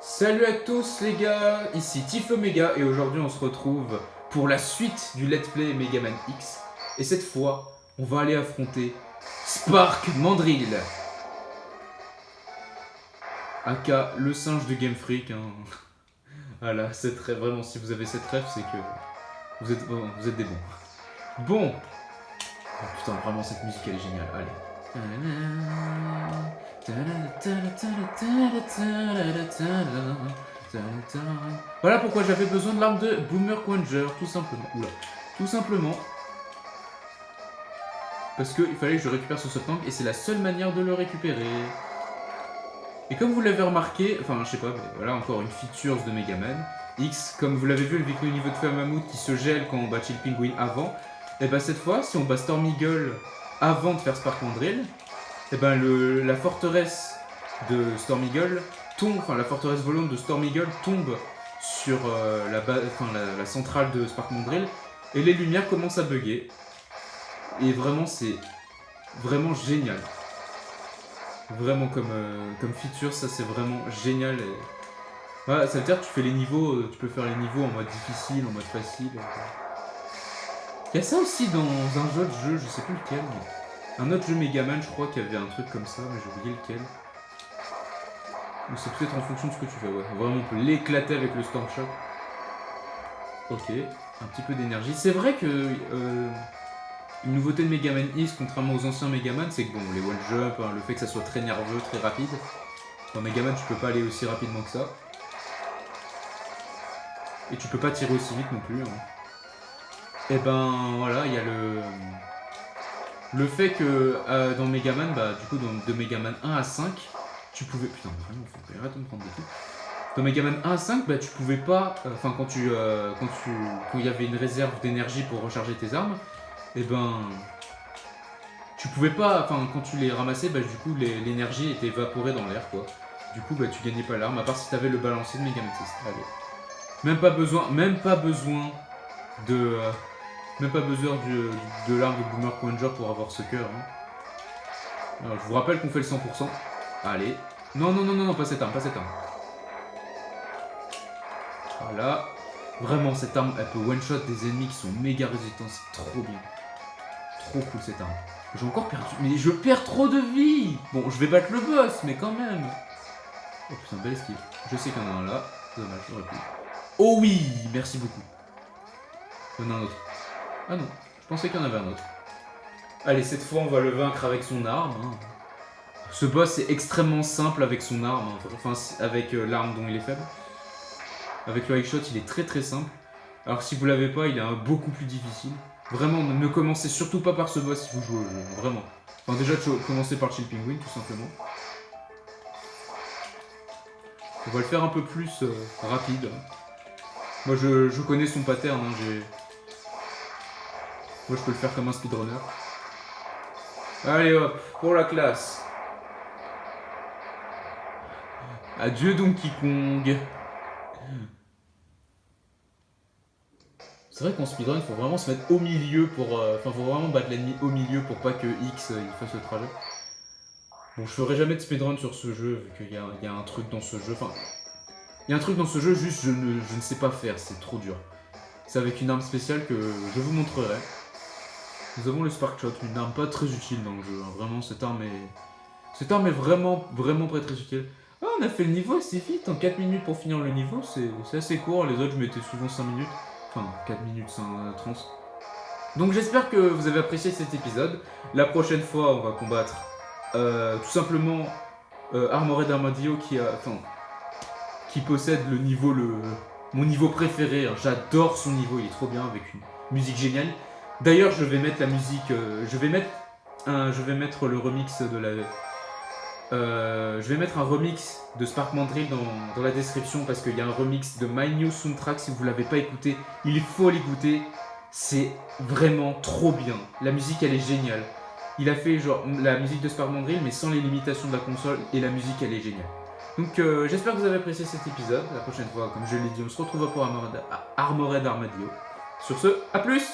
Salut à tous les gars, ici Tifomega et aujourd'hui on se retrouve pour la suite du Let's Play Megaman X. Et cette fois, on va aller affronter Spark Mandrill, aka le singe de Game Freak. Voilà, cette rêve, vraiment si vous avez cette rêve c'est que vous êtes des bons. Bon, oh, putain vraiment cette musique elle est géniale, allez. Voilà pourquoi j'avais besoin de l'arme de Boomer Quanger, tout simplement. Oula. Tout simplement. Parce qu'il fallait que je récupère ce Soft Tank et c'est la seule manière de le récupérer. Et comme vous l'avez remarqué, enfin je sais pas, mais voilà encore une feature de Megaman X, comme vous l'avez vu avec le niveau de feu à Mammouth qui se gèle quand on bat Chill Penguin avant, et bah cette fois, si on bat Storm Eagle avant de faire Spark Mandrill, et ben la forteresse de Storm Eagle tombe, enfin la forteresse volante de Storm Eagle tombe sur la centrale de Spark Mandrill et les lumières commencent à bugger. Et vraiment c'est vraiment génial. Vraiment comme feature, ça c'est vraiment génial. Et... voilà, ça veut dire que tu fais les niveaux, tu peux faire les niveaux en mode difficile, en mode facile. Il y a ça aussi dans un autre jeu, je sais plus lequel, mais un autre jeu Megaman, je crois qu'il y avait un truc comme ça, mais j'ai oublié lequel. Ou c'est peut-être en fonction de ce que tu fais, ouais. Vraiment, on peut l'éclater avec le Storm Shock. Ok, un petit peu d'énergie. C'est vrai que une nouveauté de Megaman X, contrairement aux anciens Megaman, c'est que bon, les one jump, le fait que ça soit très nerveux, très rapide. Dans Megaman, tu peux pas aller aussi rapidement que ça. Et tu peux pas tirer aussi vite non plus. Et ben voilà, il y a le fait que dans Megaman, bah du coup de Megaman 1 à 5, tu pouvais... putain, vraiment, faut arrêter de me prendre des coups. Dans Megaman 1 à 5, bah tu pouvais pas... enfin, quand il y avait une réserve d'énergie pour recharger tes armes, et ben... tu pouvais pas... enfin, quand tu les ramassais, bah du coup, l'énergie était évaporée dans l'air, quoi. Du coup, bah tu gagnais pas l'arme, à part si t'avais le balancier de Megaman 6. Allez. Même pas besoin de... même pas besoin de l'arme de Boomer Quanger pour avoir ce cœur. Alors, je vous rappelle qu'on fait le 100%. Allez. Non, non, non, non, non, pas cette arme, pas cette arme. Voilà. Vraiment, cette arme, elle peut one-shot des ennemis qui sont méga résistants. C'est trop bien. Trop cool cette arme. J'ai encore perdu. Mais je perds trop de vie. Bon, je vais battre le boss, mais quand même. Oh putain, belle esquive. Je sais qu'il y en a un là. Dommage, j'aurais pu. Oh oui, merci beaucoup. Il y en a un autre. Ah non, je pensais qu'il y en avait un autre. Allez, cette fois, on va le vaincre avec son arme. Ce boss est extrêmement simple avec son arme. Enfin, avec l'arme dont il est faible. Avec le high shot, il est très très simple. Alors que si vous l'avez pas, il est beaucoup plus difficile. Vraiment, ne commencez surtout pas par ce boss si vous jouez au jeu. Vraiment. Enfin, déjà, commencez par Chill Penguin, tout simplement. On va le faire un peu plus rapide. Moi, je connais son pattern. Moi, je peux le faire comme un speedrunner. Allez hop, pour la classe. Adieu Donkey Kong. C'est vrai qu'en speedrun, il faut vraiment se mettre au milieu pour... enfin, faut vraiment battre l'ennemi au milieu pour pas que X il fasse le trajet. Bon, je ferai jamais de speedrun sur ce jeu, vu qu'il y a un truc dans ce jeu. Enfin, il y a un truc dans ce jeu, juste je ne sais pas faire, c'est trop dur. C'est avec une arme spéciale que je vous montrerai. Nous avons le Spark Shot, une arme pas très utile dans le jeu. Vraiment, cette arme est vraiment, vraiment pas très utile. Ah, on a fait le niveau assez vite, en 4 minutes pour finir le niveau, c'est assez court. Les autres, je mettais souvent 5 minutes. Enfin, 4 minutes, 30. Donc j'espère que vous avez apprécié cet épisode. La prochaine fois, on va combattre tout simplement Armored Armadillo qui possède mon niveau préféré. J'adore son niveau, il est trop bien avec une musique géniale. D'ailleurs, je vais mettre la musique. Je vais mettre le remix de la. Je vais mettre un remix de Spark Mandrill dans la description parce qu'il y a un remix de My New Soundtrack. Si vous ne l'avez pas écouté, il faut l'écouter. C'est vraiment trop bien. La musique, elle est géniale. Il a fait genre la musique de Spark Mandrill, mais sans les limitations de la console. Et la musique, elle est géniale. Donc, j'espère que vous avez apprécié cet épisode. La prochaine fois, comme je l'ai dit, on se retrouvera pour Armored Armadillo. Sur ce, à plus!